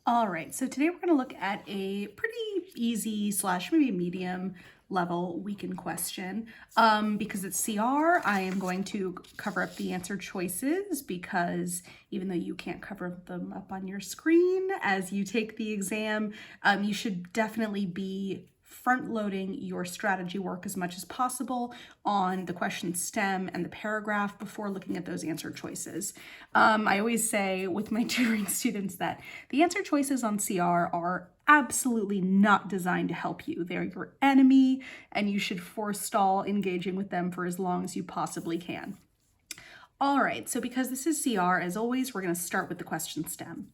All right, so today we're going to look at a pretty easy / maybe medium level weekend question. Because it's CR, I am going to cover up the answer choices because even though you can't cover them up on your screen as you take the exam, you should definitely be front-loading your strategy work as much as possible on the question stem and the paragraph before looking at those answer choices. I always say with my tutoring students that the answer choices on CR are absolutely not designed to help you. They're your enemy, and you should forestall engaging with them for as long as you possibly can. All right, so because this is CR, as always, we're going to start with the question stem.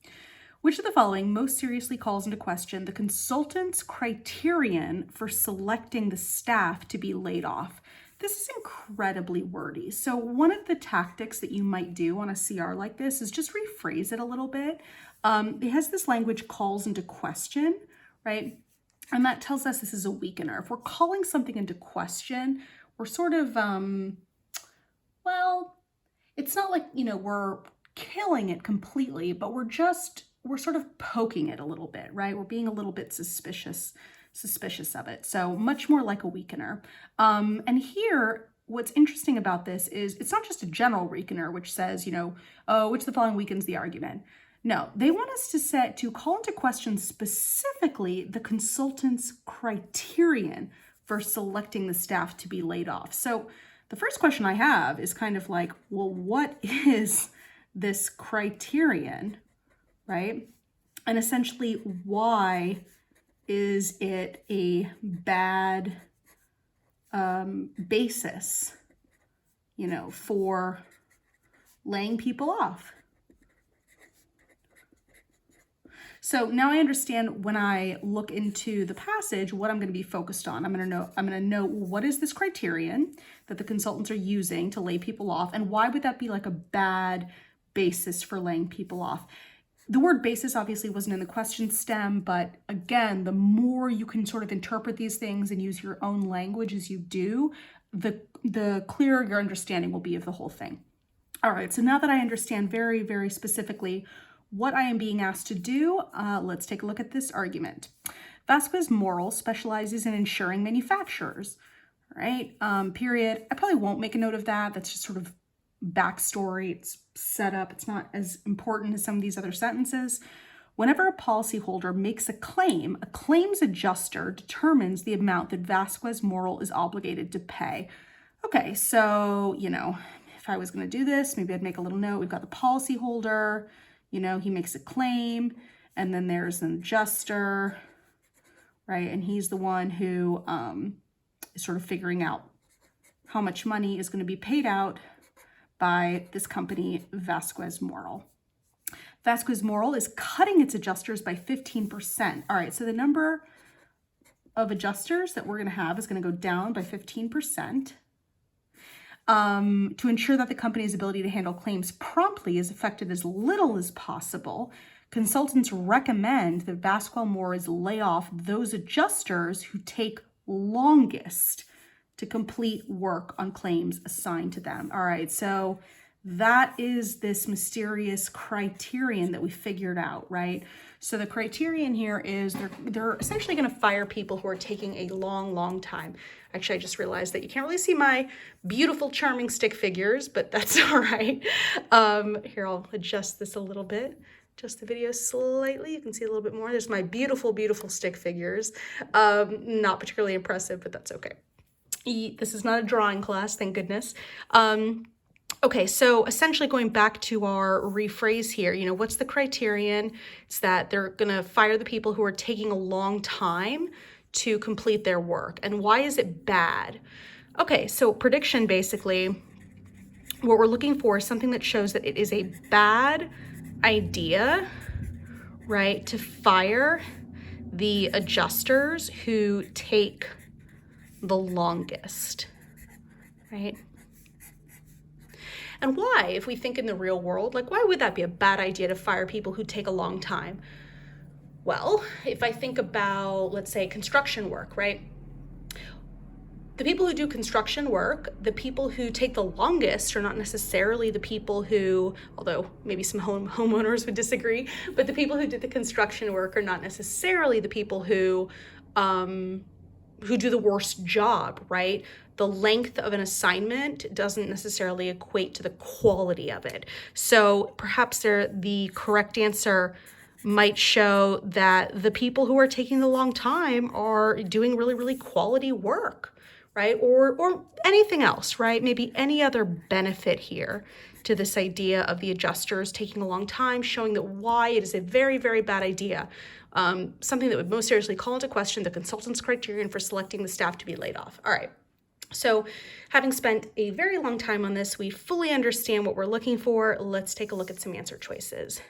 Which of the following most seriously calls into question the consultant's criterion for selecting the staff to be laid off? This is incredibly wordy. So one of the tactics that you might do on a CR like this is just rephrase it a little bit. It has this language calls into question, right? And that tells us this is a weakener. If we're calling something into question, we're sort of, well, it's not like, we're killing it completely, but we're sort of poking it a little bit, right? We're being a little bit suspicious of it. So much more like a weakener. And here, what's interesting about this is it's not just a general weakener, which says, oh, which of the following weakens the argument. No, they want us to call into question specifically the consultant's criterion for selecting the staff to be laid off. So the first question I have is kind of like, well, what is this criterion, right? And essentially, why is it a bad basis, for laying people off? So now I understand when I look into the passage what I'm going to be focused on. I'm going to know what is this criterion that the consultants are using to lay people off, and why would that be like a bad basis for laying people off? The word basis obviously wasn't in the question stem, but again, the more you can sort of interpret these things and use your own language as you do, the clearer your understanding will be of the whole thing. All right, so now that I understand very, very specifically what I am being asked to do, let's take a look at this argument. Vasquez-Morrell specializes in insuring manufacturers, right? Period. I probably won't make a note of that. That's just sort of backstory. It's set up. It's not as important as some of these other sentences. Whenever a policyholder makes a claims adjuster determines the amount that Vasquez-Morrell is obligated to pay. Okay, so, if I was going to do this, maybe I'd make a little note. We've got the policyholder, he makes a claim, and then there's an adjuster, right? And he's the one who is sort of figuring out how much money is going to be paid out by this company, Vasquez-Morrell. Vasquez-Morrell is cutting its adjusters by 15%. All right, so the number of adjusters that we're going to have is going to go down by 15%. To ensure that the company's ability to handle claims promptly is affected as little as possible, consultants recommend that Vasquez-Morrell lay off those adjusters who take longest to complete work on claims assigned to them. All right, so that is this mysterious criterion that we figured out, right? So the criterion here is they're essentially going to fire people who are taking a long time. Actually, I just realized that you can't really see my beautiful, charming stick figures, but that's all right. Here, I'll adjust this a little bit. Adjust the video slightly. You can see a little bit more. There's my beautiful, beautiful stick figures. Not particularly impressive, but that's okay. This is not a drawing class, thank goodness. Okay, so essentially going back to our rephrase here, what's the criterion? It's that they're going to fire the people who are taking a long time to complete their work. And why is it bad? Okay, so prediction, basically, what we're looking for is something that shows that it is a bad idea, right, to fire the adjusters who take the longest, right? And why, if we think in the real world, why would that be a bad idea to fire people who take a long time? Well, if I think about, let's say, construction work, right? The people who do construction work, the people who take the longest are not necessarily the people who, although maybe some homeowners would disagree, but the people who did the construction work are not necessarily the people who do the worst job, right? The length of an assignment doesn't necessarily equate to the quality of it. So perhaps the correct answer might show that the people who are taking the long time are doing really, really quality work, right? Or anything else, right? Maybe any other benefit here to this idea of the adjusters taking a long time, showing that why it is a very, very bad idea. Something that would most seriously call into question the consultant's criterion for selecting the staff to be laid off. All right. So having spent a very long time on this, we fully understand what we're looking for. Let's take a look at some answer choices.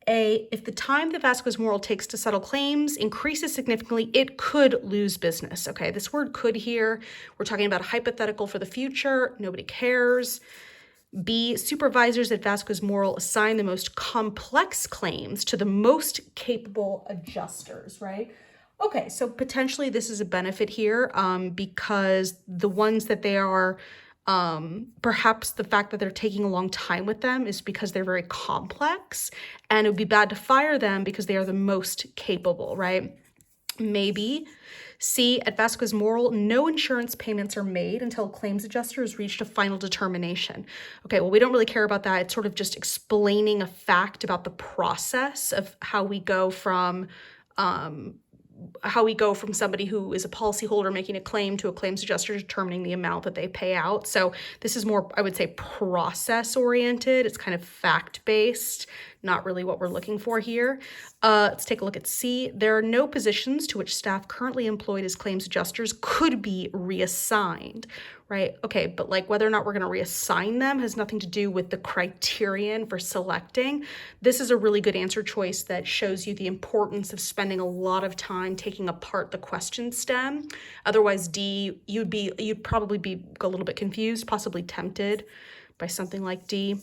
A, if the time that Vasquez-Morrell takes to settle claims increases significantly, it could lose business. Okay, this word could here, we're talking about a hypothetical for the future. Nobody cares. B, supervisors at Vasquez-Morrell assign the most complex claims to the most capable adjusters, right? Okay, so potentially this is a benefit here because the ones that they are, perhaps the fact that they're taking a long time with them is because they're very complex, and it would be bad to fire them because they are the most capable, right? Maybe. C, at Vasquez-Morrell, no insurance payments are made until a claims adjuster has reached a final determination. Okay, well, we don't really care about that. It's sort of just explaining a fact about the process of how we go from somebody who is a policyholder making a claim to a claims adjuster determining the amount that they pay out. So this is more, I would say, process oriented. It's kind of fact based, not really what we're looking for here. Let's take a look at C. There are no positions to which staff currently employed as claims adjusters could be reassigned, right? Okay, but like whether or not we're going to reassign them has nothing to do with the criterion for selecting. This is a really good answer choice that shows you the importance of spending a lot of time taking apart the question stem. Otherwise, D, you'd probably be a little bit confused, possibly tempted by something like D.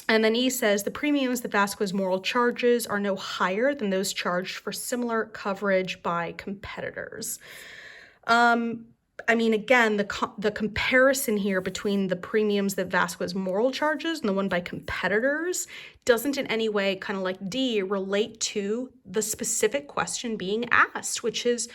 And then E says the premiums that Vasquez-Morrell charges are no higher than those charged for similar coverage by competitors. I mean, again, the comparison here between the premiums that Vasquez-Morrell charges and the one by competitors doesn't in any way, kind of like D, relate to the specific question being asked, which is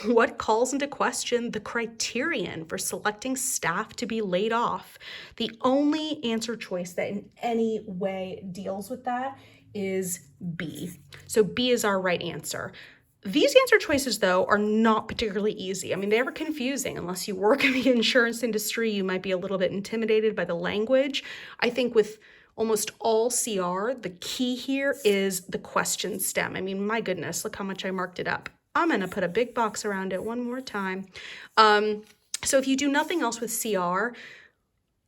what calls into question the criterion for selecting staff to be laid off. The only answer choice that in any way deals with that is B. So B is our right answer. These answer choices, though, are not particularly easy. I mean, they are confusing. Unless you work in the insurance industry, you might be a little bit intimidated by the language. I think with almost all CR, the key here is the question stem. I mean, my goodness, look how much I marked it up. I'm going to put a big box around it one more time. So if you do nothing else with CR,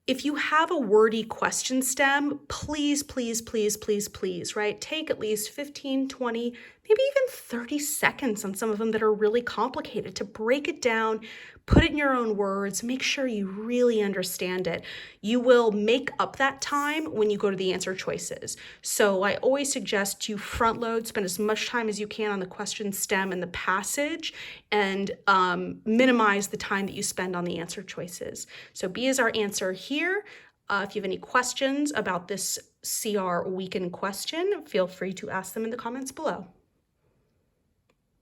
if you have a wordy question stem, please, please, please, please, please, right? Take at least 15, 20, maybe even 30 seconds on some of them that are really complicated to break it down, put it in your own words, make sure you really understand it. You will make up that time when you go to the answer choices. So I always suggest you front load, spend as much time as you can on the question stem and the passage, and minimize the time that you spend on the answer choices. So B is our answer here. If you have any questions about this CR weekend question, feel free to ask them in the comments below.